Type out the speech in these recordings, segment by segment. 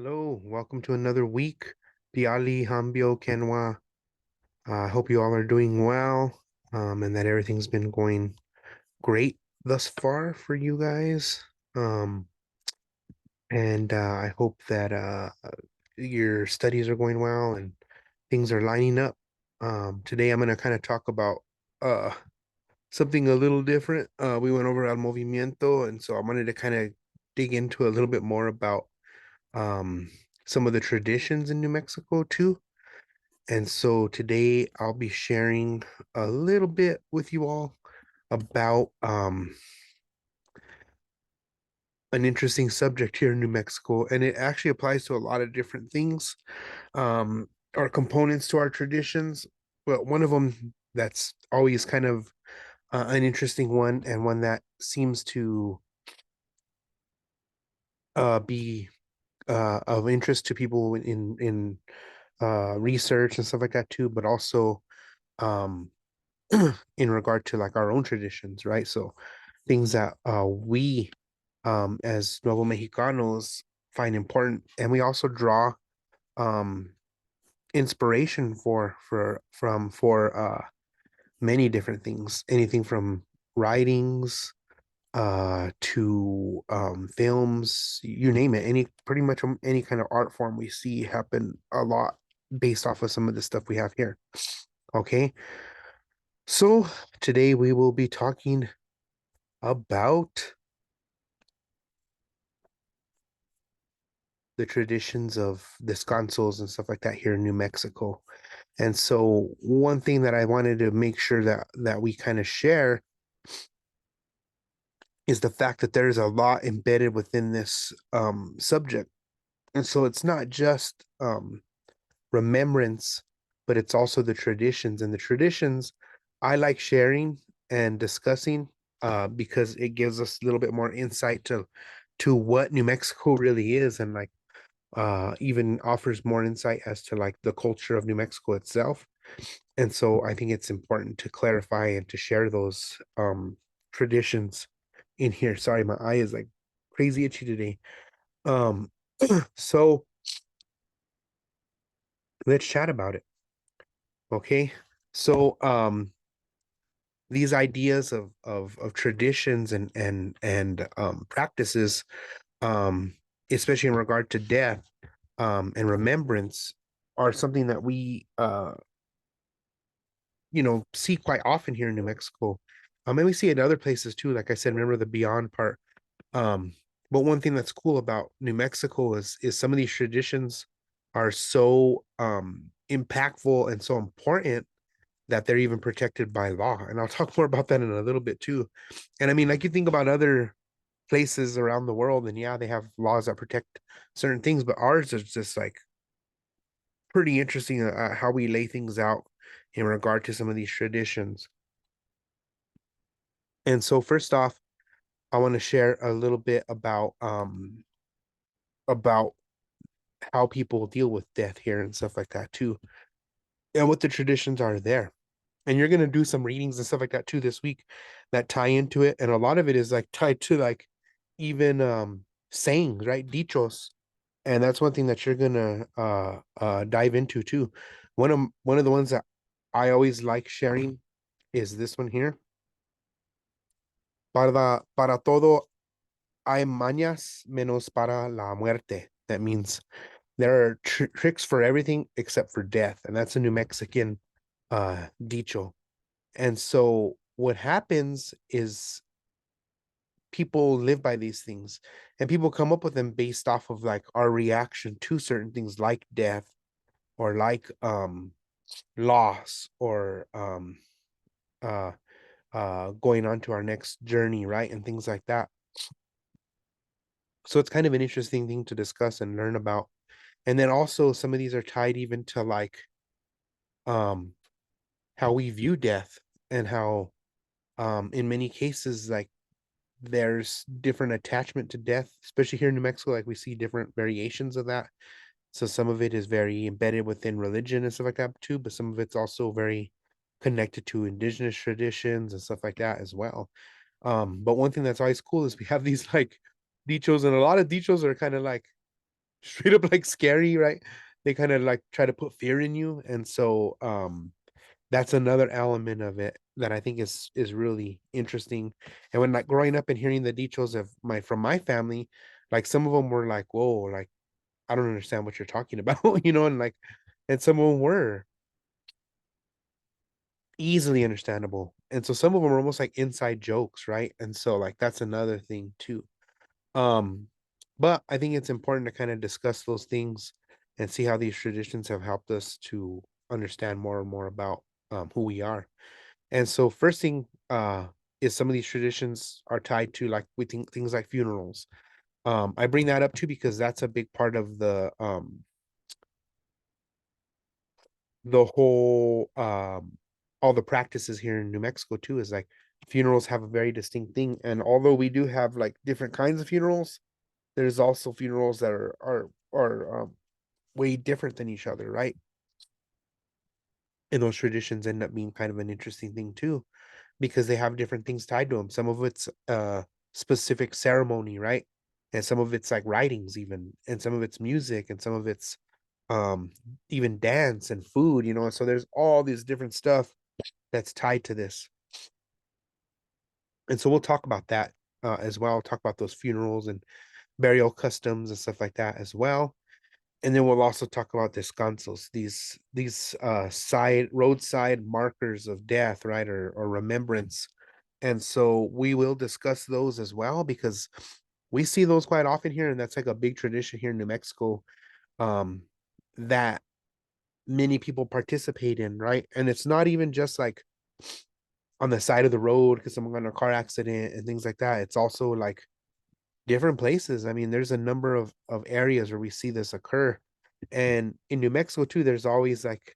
Hello, welcome to another week. Piali, Hambio, Kenwa. I hope you all are doing well, and that everything's been going great thus far for you guys. Um, and I hope that your studies are going well and things are lining up. Today I'm going to kind of talk about uh something a little different. We went over El Movimiento, and so I wanted to kind of dig into a little bit more about um some of the traditions in New Mexico too. And so today I'll be sharing a little bit with you all about an interesting subject here in New Mexico, and it actually applies to a lot of different things, or components to our traditions. But one of them that's always kind of an interesting one, and one that seems to be of interest to people in research and stuff like that too, but also um, in regard to like our own traditions, right? So things that we as Nuevo Mexicanos find important, and we also draw um, inspiration for many different things, anything from writings to films, you name it, any pretty much any kind of art form we see happen a lot based off of some of the stuff we have here. Okay, so today we will be talking about the traditions of Descansos and stuff like that here in New Mexico. And so one thing that I wanted to make sure that we kind of share is the fact that there's a lot embedded within this subject. And so it's not just remembrance, but it's also the traditions. And the traditions I like sharing and discussing because it gives us a little bit more insight to what New Mexico really is, and like even offers more insight as to like the culture of New Mexico itself. And so I think it's important to clarify and to share those traditions in here. Sorry, my eye is like crazy itchy today. Um so let's chat about it. Okay. So these ideas of traditions and practices, um especially in regard to death and remembrance, are something that we see quite often here in New Mexico. And we see it in other places too. Like I said, remember the beyond part. Um, but one thing that's cool about New Mexico is some of these traditions are so impactful and so important that they're even protected by law. And I'll talk more about that in a little bit too. And I mean, like you think about other places around the world, and yeah, they have laws that protect certain things, but ours is just like pretty interesting how we lay things out in regard to some of these traditions. And so first off, I want to share a little bit about how people deal with death here and stuff like that too, and what the traditions are there. And you're gonna do some readings and stuff like that too this week that tie into it, and a lot of it is like tied to like even sayings, right? Dichos, and that's one thing that you're gonna dive into too. One of the ones that I always like sharing is this one here. Para todo hay mañas menos para la muerte. That means there are tricks for everything except for death, and that's a New Mexican dicho. And so what happens is people live by these things, and people come up with them based off of like our reaction to certain things like death, or like loss, or uh going on to our next journey, right? And things like that. So it's kind of an interesting thing to discuss and learn about. And then also some of these are tied even to like um how we view death, and how in many cases like there's different attachment to death, especially here in New Mexico. Like we see different variations of that. So some of it is very embedded within religion and stuff like that too, but some of it's also very connected to indigenous traditions and stuff like that as well. But one thing that's always cool is we have these like dichos, and a lot of dichos are kind of like straight up like scary, right? They kind of like try to put fear in you. And so that's another element of it that I think is really interesting. And when like growing up and hearing the details of my from my family, like some of them were like, whoa, like I don't understand what you're talking about, and like and some of them were easily understandable. And so some of them are almost like inside jokes, right? And so like that's another thing too. Um, but I think it's important to kind of discuss those things and see how these traditions have helped us to understand more and more about who we are. And so first thing is some of these traditions are tied to like we think things like funerals. I bring that up too because that's a big part of the whole all the practices here in New Mexico too is like funerals have a very distinct thing. And although we do have like different kinds of funerals, there's also funerals that are way different than each other, right? And those traditions end up being kind of an interesting thing too, because they have different things tied to them. Some of it's specific ceremony, right? And some of it's like writings even, and some of it's music, and some of it's um even dance and food, so there's all these different stuff that's tied to this. And so we'll talk about that as well, talk about those funerals and burial customs and stuff like that as well. And then we'll also talk about descansos, these side roadside markers of death, right? Or remembrance. And so we will discuss those as well because we see those quite often here, and that's like a big tradition here in New Mexico, um, that many people participate in, right? And it's not even just like on the side of the road because someone got in a car accident and things like that. It's also like different places. I mean, there's a number of areas where we see this occur. And in New Mexico too, there's always like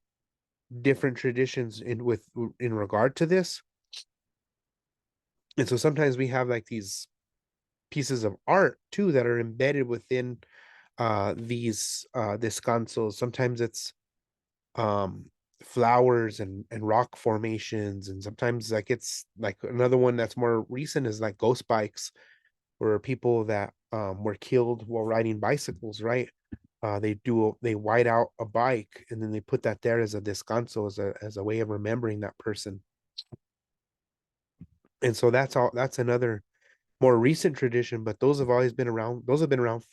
different traditions in regard to this. And so sometimes we have like these pieces of art too that are embedded within these descansos. Sometimes it's um flowers and rock formations, and sometimes like it's like another one that's more recent is like ghost bikes, where people that were killed while riding bicycles, right? They white out a bike and then they put that there as a descanso, as a way of remembering that person. And so that's another more recent tradition, but those have always been around. Those have been around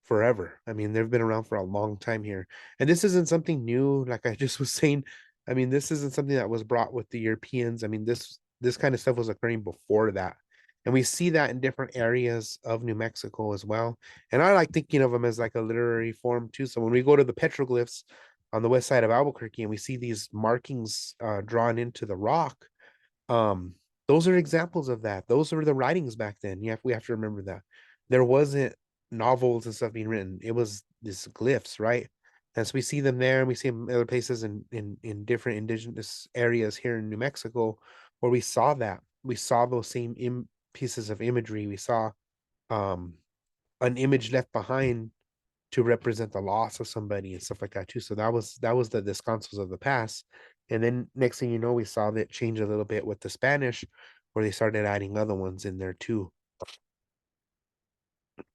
forever. I mean, they've been around for a long time here. And this isn't something new, like I just was saying. I mean, this isn't something that was brought with the Europeans. I mean, this kind of stuff was occurring before that. And we see that in different areas of New Mexico as well. And I like thinking of them as like a literary form too. So when we go to the petroglyphs on the west side of Albuquerque and we see these markings drawn into the rock, um, those are examples of that. Those were the writings back then. We have to remember that there wasn't novels and stuff being written. It was these glyphs, right? And so we see them there, and we see them in other places in different indigenous areas here in New Mexico, where we saw that. We saw those same pieces of imagery. We saw um an image left behind to represent the loss of somebody and stuff like that too. So that was the descansos of the past. And then next thing you know, we saw that change a little bit with the Spanish, where they started adding other ones in there too.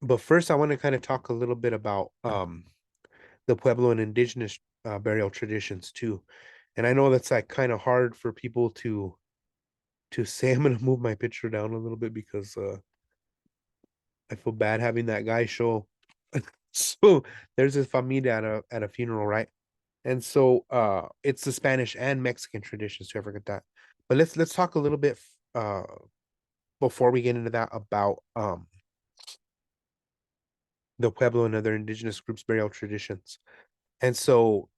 But first, I want to kind of talk a little bit about the Pueblo and indigenous burial traditions too. And I know that's like kind of hard for people to say. I'm gonna move my picture down a little bit because I feel bad having that guy show. So there's this familia at a funeral, right? And so it's the Spanish and Mexican traditions to ever get that. But let's talk a little bit uh before we get into that about the Pueblo and other indigenous groups burial traditions. And so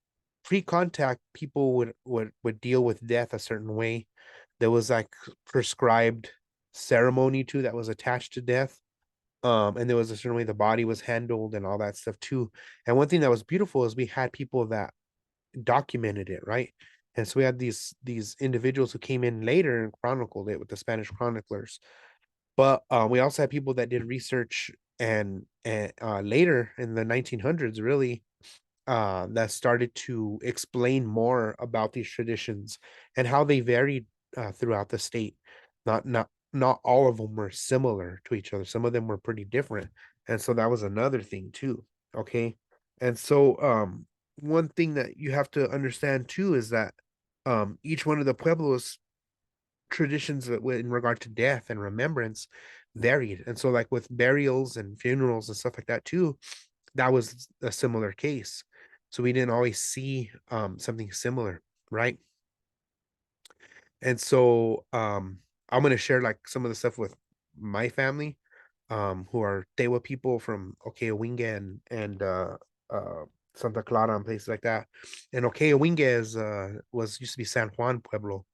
pre-contact people would deal with death a certain way. There was like prescribed ceremony too that was attached to death. And there was a certain way the body was handled and all that stuff too. And one thing that was beautiful is we had people that documented it, right? And so we had these individuals who came in later and chronicled it with the Spanish chroniclers. But we also had people that did research and later in the 1900s, really, that started to explain more about these traditions and how they varied throughout the state. Not all of them were similar to each other. Some of them were pretty different, and so that was another thing too. Okay. And so one thing that you have to understand too is that each one of the pueblos traditions in regard to death and remembrance varied. And so like with burials and funerals and stuff like that too, that was a similar case. So we didn't always see something similar, right? And so I'm gonna share like some of the stuff with my family, who are Tewa people from Okewinga and Santa Clara and places like that. And Okewinga is was used to be San Juan Pueblo.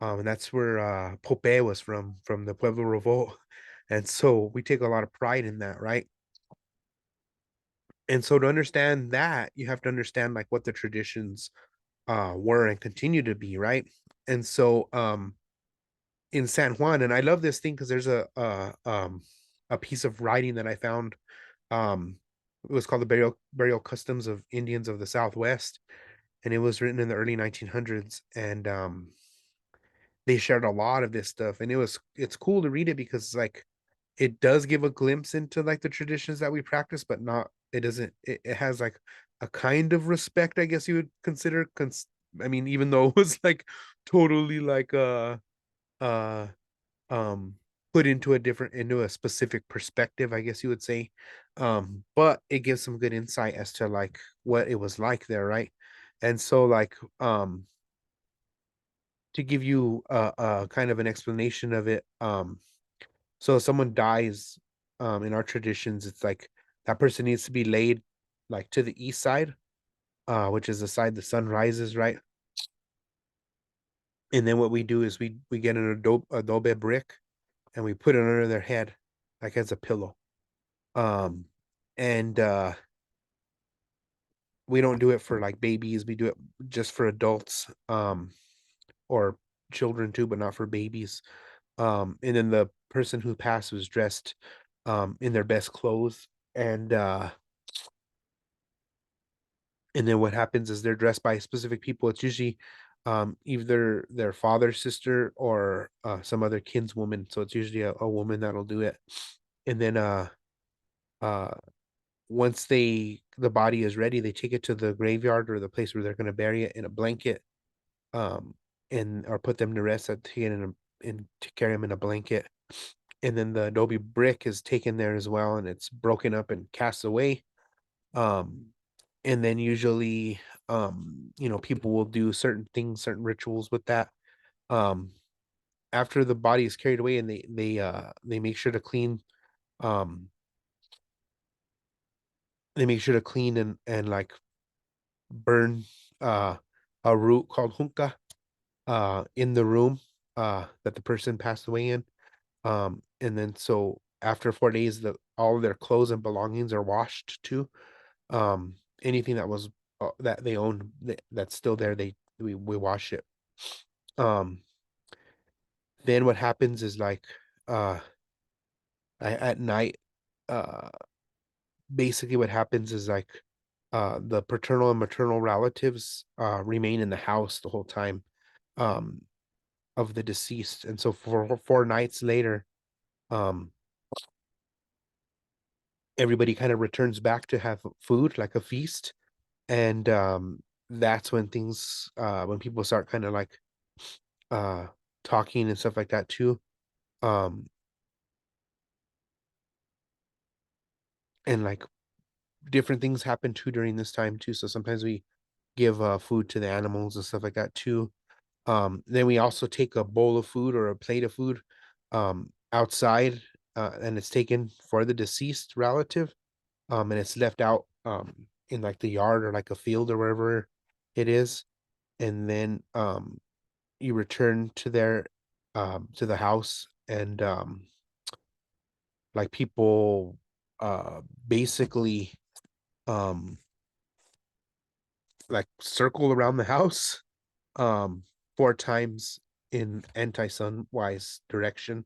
And that's where Pope was from the Pueblo Revolt. And so we take a lot of pride in that, right? And so to understand that, you have to understand like what the traditions were and continue to be, right? And so in San Juan, and I love this thing because there's a piece of writing that I found. It was called the Burial Customs of Indians of the Southwest, and it was written in the early 1900s. And they shared a lot of this stuff, and it's cool to read it because like it does give a glimpse into like the traditions that we practice, but not it doesn't it has like a kind of respect, I guess you would consider. I mean, even though it was like totally like uh um put into a specific perspective, I guess you would say. But it gives some good insight as to like what it was like there, right? And so like to give you a kind of an explanation of it, so if someone dies, in our traditions, it's like that person needs to be laid like to the east side, which is the side the sun rises, right? And then what we do is we get an adobe brick and we put it under their head like as a pillow. Um, and we don't do it for like babies, we do it just for adults, or children too, but not for babies. And then the person who passed was dressed in their best clothes, and then what happens is they're dressed by specific people. It's usually either their father's sister or some other kinswoman. So it's usually a woman that'll do it. And then uh once the body is ready, they take it to the graveyard or the place where they're going to bury it in a blanket, um and or put them to rest at take it in to carry them in a blanket. And then the adobe brick is taken there as well, and it's broken up and cast away. um and then usually people will do certain things, certain rituals with that. um After the body is carried away, and they make sure to clean, um and like burn uh a root called hunka in the room that the person passed away in. And then so after 4 days, the all of their clothes and belongings are washed too. Anything that was that they own that's still there, we wash it. um then what happens is like uh at night, uh basically what happens is like the paternal and maternal relatives remain in the house the whole time um of the deceased. And so for 4 nights later, um everybody kind of returns back to have food, like a feast. And that's when things when people start kind of like uh talking and stuff like that too. um and like different things happen too during this time too. So sometimes we give food to the animals and stuff like that too. Then we also take a bowl of food or a plate of food outside, and it's taken for the deceased relative, and it's left out in like the yard or like a field or wherever it is. And then you return to the house, and like people basically um like circle around the house um 4 times in anti-sunwise direction.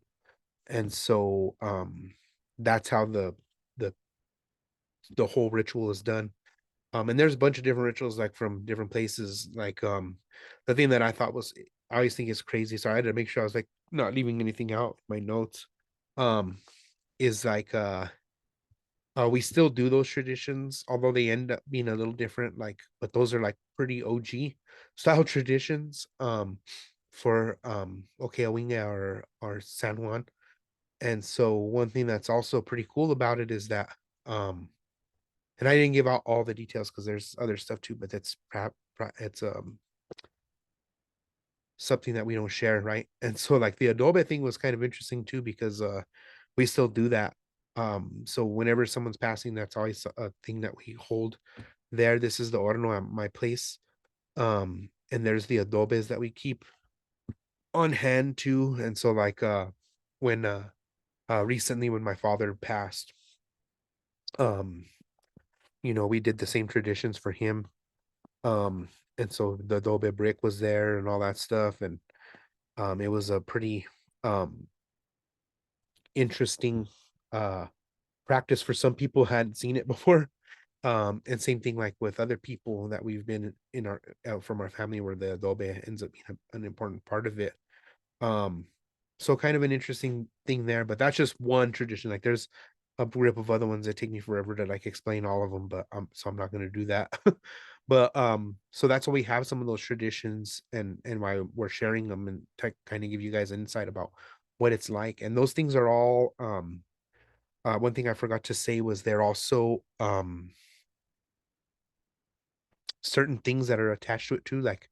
And so that's how the the whole ritual is done. And there's a bunch of different rituals like from different places. Like the thing that I thought was, I always think is crazy, so I had to make sure I was like not leaving anything out in my notes. um is like We still do those traditions, although they end up being a little different, like, but those are like pretty OG style traditions. For Okeawinga or San Juan. And so one thing that's also pretty cool about it is that um and I didn't give out all the details because there's other stuff too, but that's it's something that we don't share, right? And so like the adobe thing was kind of interesting too because we still do that. So whenever someone's passing, that's always a thing that we hold there. This is the horno at my place. And there's the adobes that we keep on hand too. And so like when recently when my father passed, um, we did the same traditions for him. And so the adobe brick was there and all that stuff. And it was a pretty um interesting uh practice for some people hadn't seen it before. And same thing like with other people that we've been in our from our family where the adobe ends up being an important part of it. Um, so kind of an interesting thing there, but that's just one tradition. Like there's a grip of other ones that take me forever to like explain all of them, but so I'm not going to do that. But so that's why we have some of those traditions and why we're sharing them and to kind of give you guys insight about what it's like. And those things are all one thing I forgot to say was they're also certain things that are attached to it too, like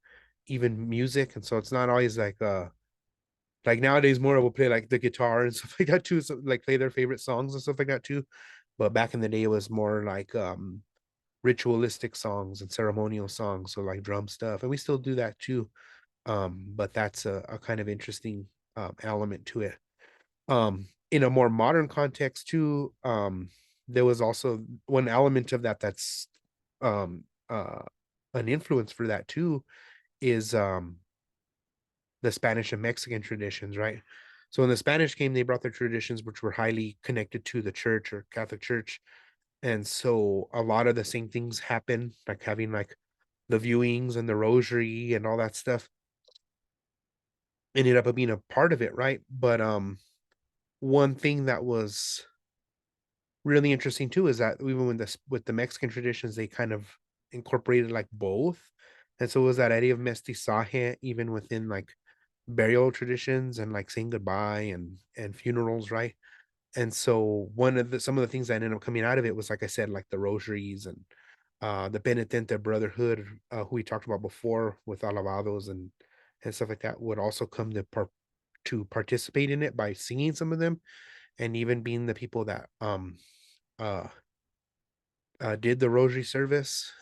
even music. And so it's not always like nowadays more will play like the guitar and stuff like that too, so like play their favorite songs and stuff like that too. But back in the day it was more like ritualistic songs and ceremonial songs, so like drum stuff, and we still do that too. But that's a kind of interesting element to it. In a more modern context too, there was also one element of that that's um an influence for that too is the Spanish and Mexican traditions, right? So when the Spanish came, they brought their traditions, which were highly connected to the church or Catholic Church. And so a lot of the same things happen, like having like the viewings and the rosary and all that stuff ended up being a part of it, right? But one thing that was really interesting too is that even with the Mexican traditions, they kind of incorporated like both. And so it was that idea of mestizaje even within like burial traditions and like saying goodbye and funerals, right? And so one of the some of the things that ended up coming out of it was like I said, like the rosaries and the penitente brotherhood, who we talked about before with alabados and stuff like that would also come to participate in it by singing some of them and even being the people that uh did the rosary service,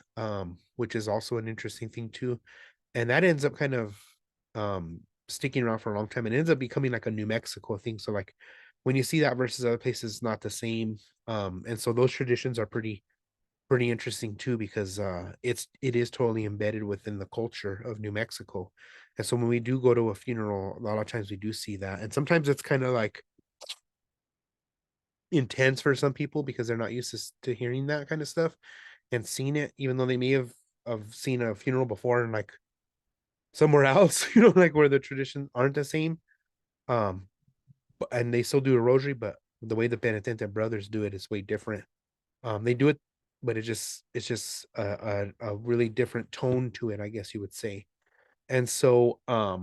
which is also an interesting thing too. And that ends up kind of sticking around for a long time. It ends up becoming like a New Mexico thing. So like when you see that versus other places, it's not the same. And so those traditions are pretty interesting too because it is totally embedded within the culture of New Mexico. And so when we do go to a funeral, a lot of times we do see that. And sometimes it's kind of like intense for some people because they're not used to hearing that kind of stuff and seen it, even though they may have seen a funeral before and like somewhere else, like where the traditions aren't the same. Um, and they still do a rosary, but the way the Penitente brothers do it is way different. They do it, but it's just a really different tone to it, I guess you would say. And so I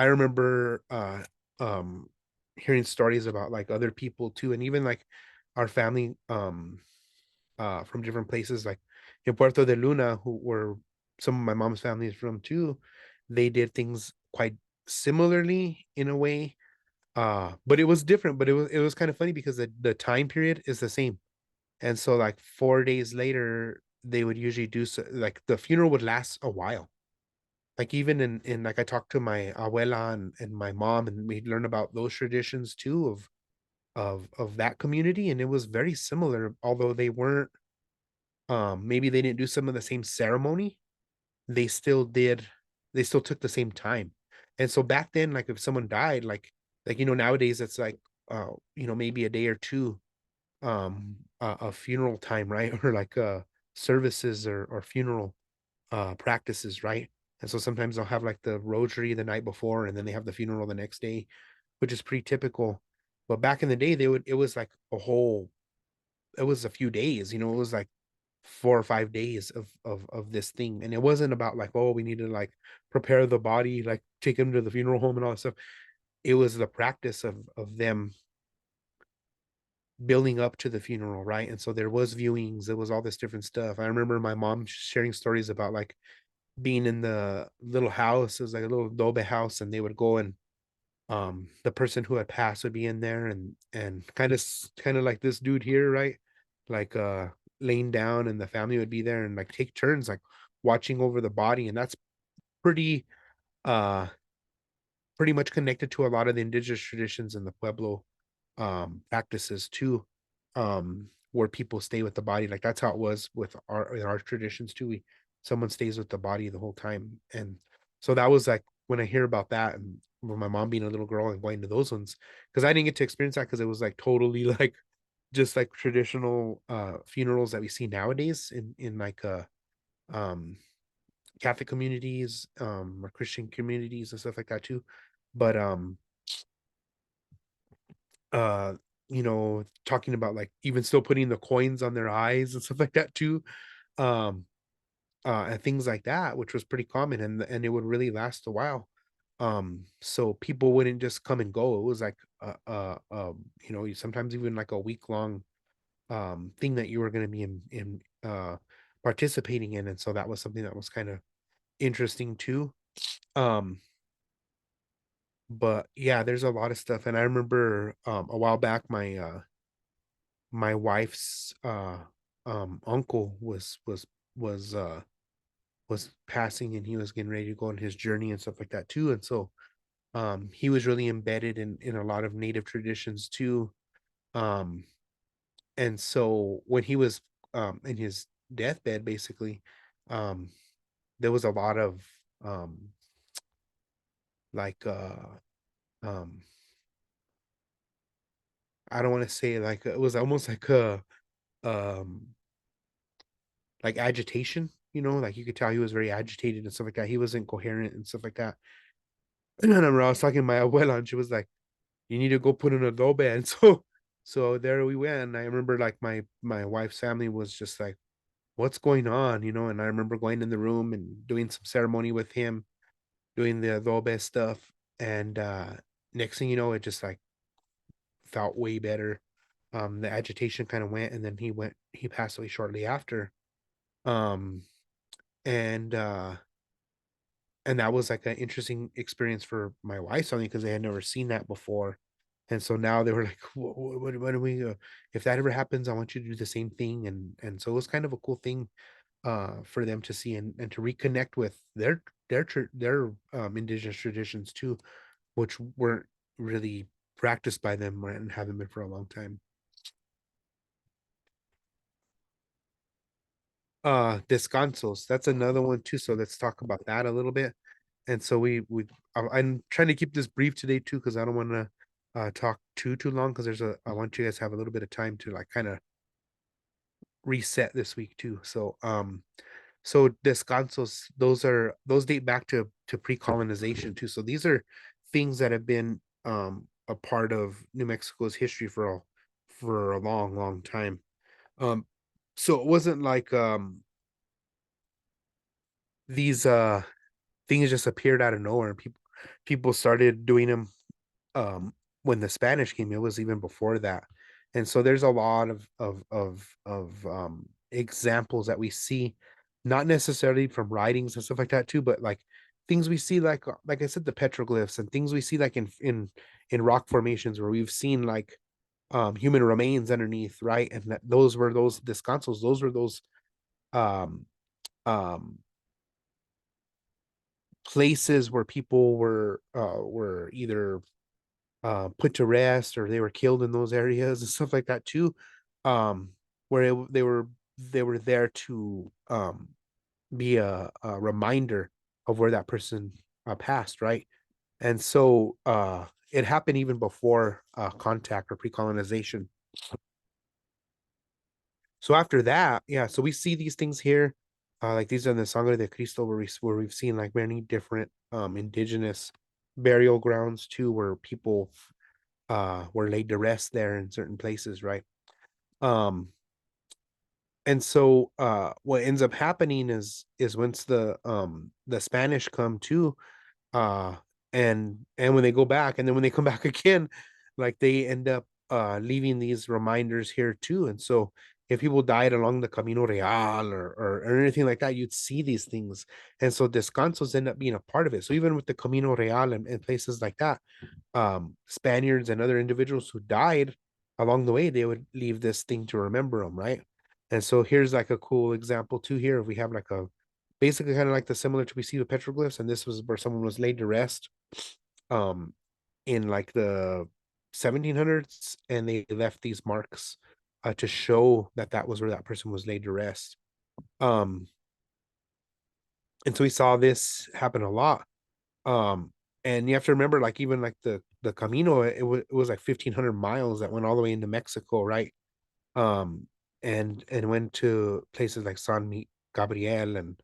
remember hearing stories about like other people too, and even like our family from different places, like in Puerto de Luna, who were some of my mom's family is from too. They did things quite similarly in a way, but it was different. But it was kind of funny because the time period is the same, and so like 4 days later, they would usually do so, like the funeral would last a while. Like even in like I talked to my abuela and my mom, and we learned about those traditions too of that community, and it was very similar, although they weren't maybe they didn't do some of the same ceremony, they still did they still took the same time. And so back then, like if someone died, like nowadays it's like maybe a day or two a funeral time, right? Or like services or funeral practices, right? And so sometimes they'll have like the rosary the night before and then they have the funeral the next day, which is pretty typical. But back in the day, it was like a whole. it was a few days, it was like 4 or 5 days of this thing. And it wasn't about like, oh, we need to like prepare the body, like take him to the funeral home and all that stuff. It was the practice of them building up to the funeral, right? And so there was viewings, there was all this different stuff. I remember my mom sharing stories about like being in the little house. It was like a little adobe house, and they would go and the person who had passed would be in there, and kind of like this dude here, right? Like laying down, and the family would be there and like take turns like watching over the body. And that's pretty uh pretty much connected to a lot of the indigenous traditions in the Pueblo practices too, where people stay with the body. Like that's how it was with our traditions too. Someone stays with the body the whole time. And so that was like when I hear about that, and with my mom being a little girl and going to those ones, because I didn't get to experience that because it was like totally like just like traditional funerals that we see nowadays in like um Catholic communities, or Christian communities and stuff like that too. But uh talking about like even still putting the coins on their eyes and stuff like that too, um and things like that, which was pretty common, and it would really last a while. So people wouldn't just come and go. It was like sometimes even like a week long thing that you were going to be in participating in. And so that was something that was kind of interesting too. um but yeah, there's a lot of stuff. And I remember a while back my wife's uncle was passing, and he was getting ready to go on his journey and stuff like that too. And so he was really embedded in a lot of native traditions too. um and so when he was in his deathbed basically, um there was a lot of um like um I don't want to say, like, it was almost um like agitation, like you could tell he was very agitated and stuff like that. He wasn't coherent and stuff like that. And I remember I was talking to my abuela, and she was like, "You need to go put an adobe." And so there we went. And I remember like my wife's family was just like, "What's going on?" And I remember going in the room and doing some ceremony with him, doing the adobe stuff. And next thing you know, it just like felt way better. The agitation kind of went, and then he passed away shortly after. Um, and that was like an interesting experience for my wife, something because they had never seen that before. And so now they were like, what do we if that ever happens, I want you to do the same thing. And so it was kind of a cool thing for them to see, and to reconnect with their indigenous traditions too, which weren't really practiced by them, right, and haven't been for a long time. Descansos, that's another one too. So let's talk about that a little bit. And so I'm trying to keep this brief today too, because I don't want to talk too long, because I want you guys to have a little bit of time to like kind of reset this week too. So descansos, those date back to pre-colonization too. So these are things that have been a part of New Mexico's history for a long time. Um so it wasn't like these things just appeared out of nowhere, and people started doing them um when the Spanish came. It was even before that. And so there's a lot of examples that we see, not necessarily from writings and stuff like that too, but like things we see, like I said, the petroglyphs, and things we see like in rock formations where we've seen like human remains underneath, right? And those were those descansos, those were those um um places where people were either put to rest, or they were killed in those areas and stuff like that too. Where they were there to be a reminder of where that person passed, right? And so it happened even before contact or pre-colonization. So after that, yeah, so we see these things here. Like these are in the Sangre de Cristo, where we've seen like many different indigenous burial grounds too, where people were laid to rest there in certain places, right? And so what ends up happening is once the Spanish come too, uh and when they go back, and then when they come back again, like they end up leaving these reminders here too. And so if people died along the Camino Real, or anything like that, you'd see these things. And so descansos end up being a part of it. So even with the Camino Real and places like that, Spaniards and other individuals who died along the way, they would leave this thing to remember them, right? And so here's like a cool example too. Here we have like a basically kind of like the similar to we see with petroglyphs, and this was where someone was laid to rest um in like the 1700s, and they left these marks to show that that was where that person was laid to rest. um and so we saw this happen a lot. um and you have to remember, like even like the Camino, it was like 1,500 miles that went all the way into Mexico, right? And went to places like San Gabriel, and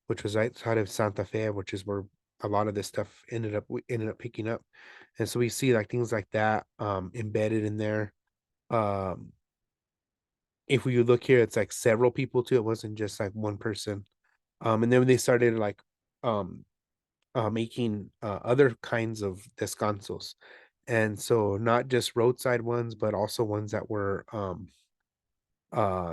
which was outside of Santa Fe, which is where a lot of this stuff ended up picking up. And so we see like things like that embedded in there. Um, if we look here, it's like several people too. It wasn't just like one person. And then when they started like um making other kinds of descansos, and so not just roadside ones, but also ones that were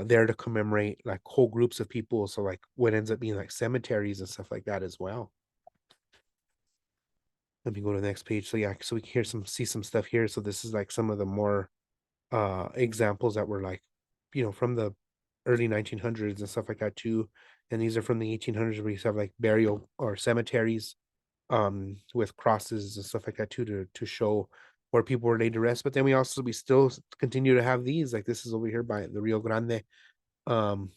there to commemorate like whole groups of people. So like what ends up being like cemeteries and stuff like that as well. Let me go to the next page. So yeah, so we can see some stuff here. So this is like some of the more examples that were like, from the early 1900s and stuff like that too. And these are from the 1800s, where you have like burial or cemeteries with crosses and stuff like that too, to show where people were laid to rest. But then we still continue to have these, like this is over here by the Rio Grande, um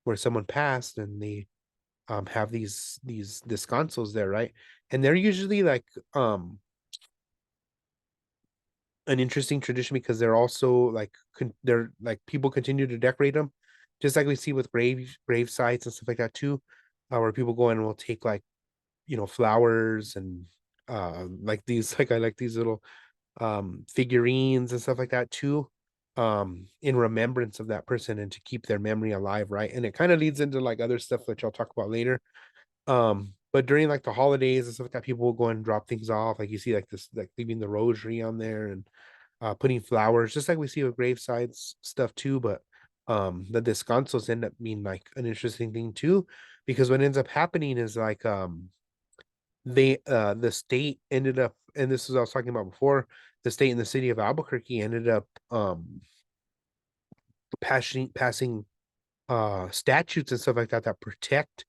where someone passed, and they have these descansos there, right? And they're usually like an interesting tradition, because they're also like they're like people continue to decorate them, just like we see with grave sites and stuff like that too, where people go in and will take like flowers and like these like I like these little figurines and stuff like that too, in remembrance of that person and to keep their memory alive, right? And it kind of leads into like other stuff which I'll talk about later. But during like the holidays and stuff like that, people will go and drop things off. Like you see like this, like leaving the rosary on there, and putting flowers, just like we see with gravesides stuff too. But the descansos end up being like an interesting thing too, because what ends up happening is like the state ended up, and this is what I was talking about before, the state and the city of Albuquerque ended up passing statutes and stuff like that that protect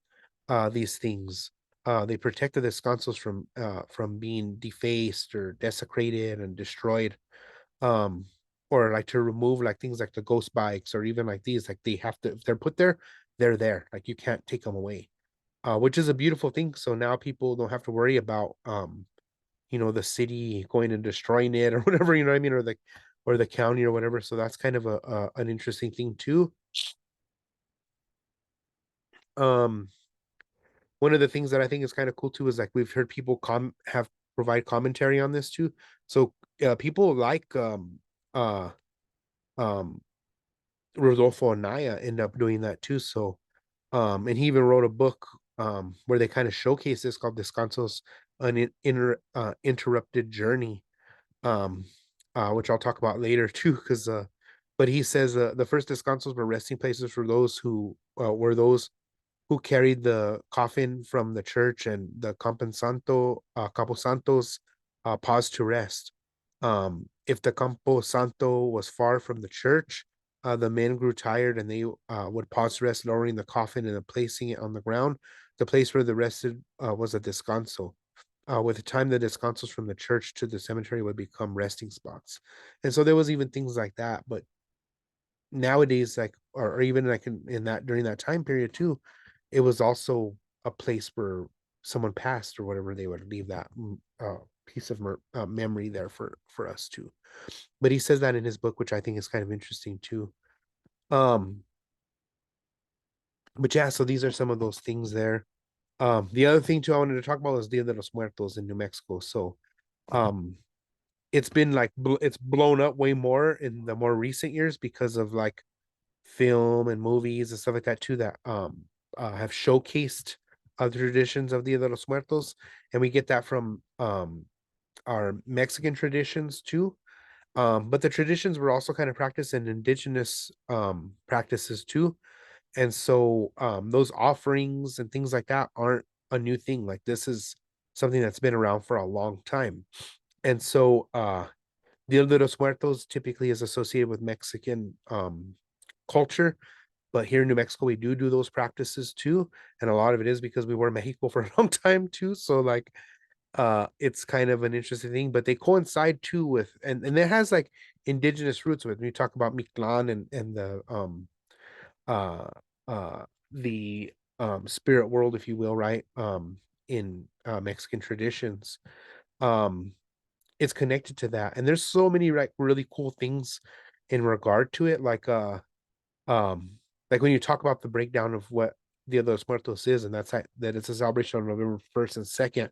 these things. They protected the descansos from being defaced or desecrated and destroyed. Um, or like to remove like things like the ghost bikes, or even like these, like they have to, if they're put there, they're there. Like you can't take them away. Which is a beautiful thing. So now people don't have to worry about the city going and destroying it or whatever, you know what I mean, or the county or whatever. So that's kind of a an interesting thing too. Um, One of the things that I think is kind of cool too is like we've heard people provide commentary on this too. So people like uh um Rodolfo Anaya end up doing that too. So and he even wrote a book where they kind of showcase this, called Descansos, an interrupted journey, um which I'll talk about later too, because but he says the first descansos were resting places for those who were those who carried the coffin from the church, and the Camposantos paused to rest. If the Camposanto was far from the church, the men grew tired, and they would pause to rest, lowering the coffin and then placing it on the ground. The place where they rested was a descanso. With the time, the descansos from the church to the cemetery would become resting spots. And so there was even things like that. But nowadays, like, or even like in that, during that time period too, it was also a place where someone passed or whatever, they would leave that piece of memory there for us too. But he says that in his book, which I think is kind of interesting too. um but yeah, so these are some of those things there. The other thing too I wanted to talk about was Dia de los Muertos in New Mexico. So um it's been like it's blown up way more in the more recent years, because of like film and movies and stuff like that too that have showcased other traditions of Dia de los Muertos, and we get that from our Mexican traditions too. But the traditions were also kind of practiced in indigenous practices too. And so those offerings and things like that aren't a new thing. Like this is something that's been around for a long time. And so Dia de los Muertos typically is associated with Mexican culture, but here in New Mexico we do those practices too, and a lot of it is because we were in Mexico for a long time too. So like it's kind of an interesting thing, but they coincide too with and it has like indigenous roots with when you talk about Mictlan and uh the spirit world, if you will, right? In Mexican traditions. Um it's connected to that. And there's so many like really cool things in regard to it. Um like when you talk about the breakdown of what Dia de los Muertos is, and that it's a celebration on November 1st and 2nd.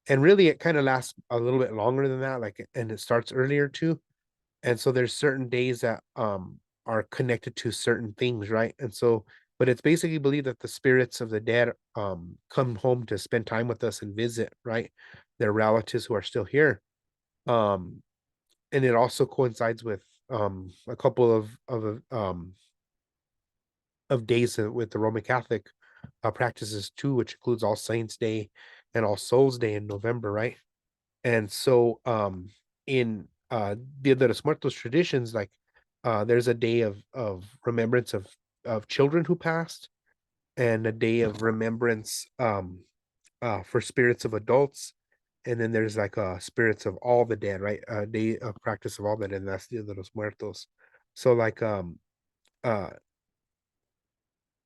And really it kind of lasts a little bit longer than that, like, and it starts earlier too. And so there's certain days that are connected to certain things, right? And so but it's basically believed that the spirits of the dead come home to spend time with us and visit, right? Their relatives who are still here. Um and it also coincides with a couple of days with the Roman Catholic practices too, which includes All Saints Day and All Souls Day in November, right? And so in Dia de los Muertos traditions, like there's a day of remembrance of children who passed, and a day of remembrance for spirits of adults. And then there's like spirits of all the dead, right? A day of practice of all the dead, and that's Dia de los Muertos. So like uh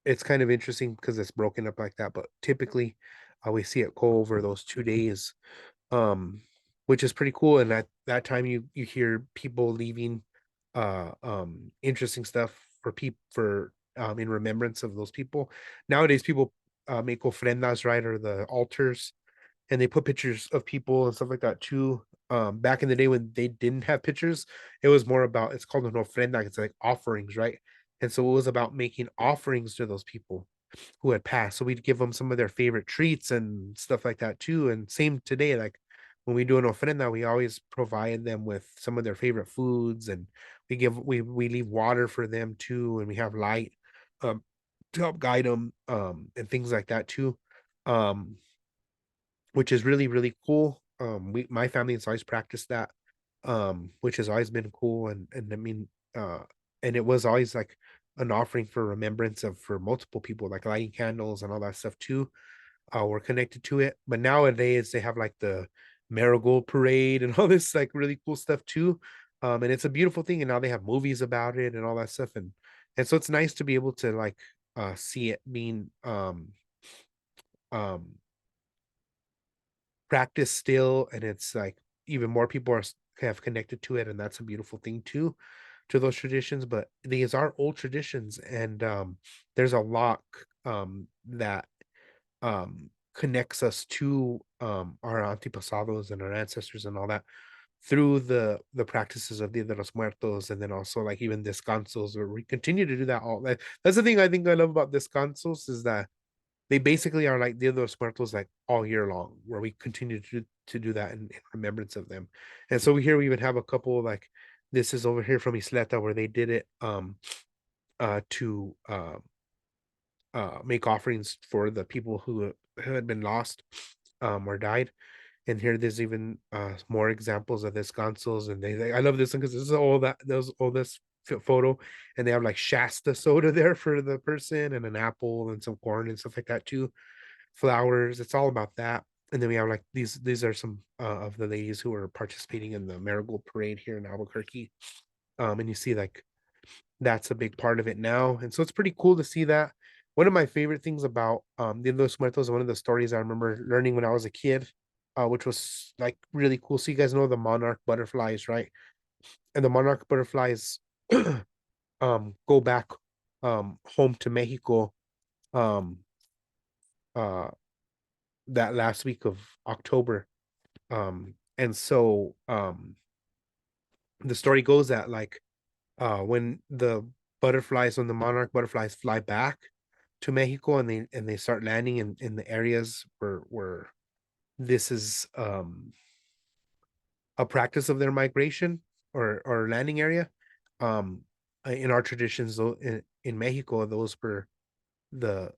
it's kind of interesting because it's broken up like that, but typically we see it go over those 2 days, um which is pretty cool. And at that time you hear people leaving interesting stuff for people for in remembrance of those people. Nowadays people make ofrendas, right, or the altars, and they put pictures of people and stuff like that too. Back in the day when they didn't have pictures, it was more about, it's called an ofrenda, it's like offerings, right? And so it was about making offerings to those people who had passed. So we'd give them some of their favorite treats and stuff like that too. And same today, like when we do an ofrenda, we always provide them with some of their favorite foods, and we leave water for them too, and we have light um to help guide them and things like that too. Um which is really, really cool. My family has always practiced that, which has always been cool. And I mean, and it was always like an offering for remembrance of for multiple people, like lighting candles and all that stuff too. Were connected to it. But nowadays they have like the marigold parade and all this like really cool stuff too. And it's a beautiful thing. And now they have movies about it and all that stuff. And so it's nice to be able to like see it being um practice still, and it's like even more people have connected to it, and that's a beautiful thing too, to those traditions. But these are old traditions, and there's a lot that connects us to our antepasados and our ancestors and all that through the practices of Dia de los Muertos, and then also like even Descansos, where we continue to do that all. Like, that's the thing I think I love about Descansos, is that they basically are like Dia de los Muertos like all year long, where we continue to do that in remembrance of them. And so here we even have a couple like, this is over here from Isleta, where they did it to make offerings for the people who had been lost or died. And here there's even more examples of this consoles, and I love this one because this is all this photo, and they have like Shasta soda there for the person, and an apple and some corn and stuff like that too, flowers. It's all about that. And then we have like these are some of the ladies who are participating in the marigold parade here in Albuquerque. And you see like that's a big part of it now. And so it's pretty cool to see that. One of my favorite things about Dia de los Muertos, one of the stories I remember learning when I was a kid, which was like really cool. So you guys know the monarch butterflies, right? And the monarch butterflies go back home to Mexico um uh that last week of October. And so the story goes that like when butterflies, when the monarch butterflies fly back to Mexico, and they start landing in the areas where this is a practice of their migration or landing area. Um, in our traditions, though, in Mexico, those were the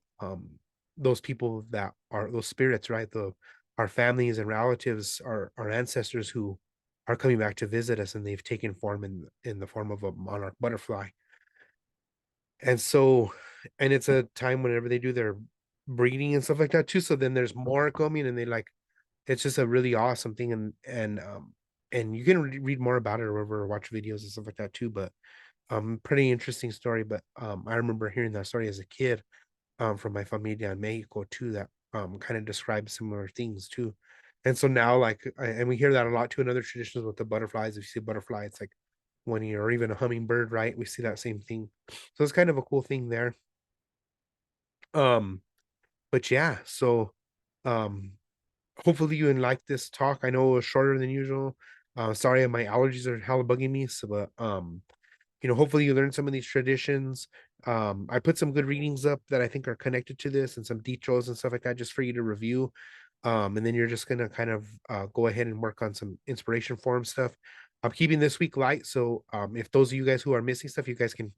those people that are those spirits, right? The Our families and relatives, our ancestors who are coming back to visit us, and they've taken form in the form of a monarch butterfly. And so, and it's a time whenever they do their breeding and stuff like that too. So then there's more coming, and they like it's just a really awesome thing, and you can read more about it or watch videos and stuff like that too. But pretty interesting story. But I remember hearing that story as a kid from my familia in Mexico too, that kind of describes similar things too. And so now, like, and we hear that a lot too in other traditions with the butterflies. If you see a butterfly, it's like one year, or even a hummingbird, right? We see that same thing. So it's kind of a cool thing there. Um, but yeah, so um hopefully you like this talk. I know it was shorter than usual. Sorry, my allergies are hella bugging me. So, but hopefully you learn some of these traditions. I put some good readings up that I think are connected to this, and some details and stuff like that, just for you to review. And then you're just gonna kind of go ahead and work on some inspiration form stuff. I'm keeping this week light, so if those of you guys who are missing stuff, you guys can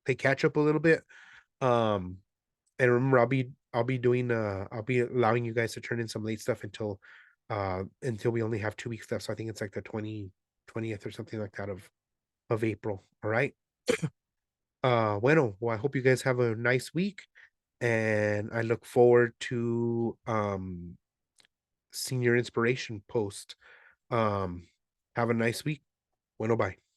play catch up a little bit. Um, and remember, I'll be doing I'll be allowing you guys to turn in some late stuff until we only have 2 weeks left. So I think it's like the 20th or something like that of April. All right. Well, I hope you guys have a nice week, and I look forward to seeing your inspiration post. Um have a nice week. Bueno, bye.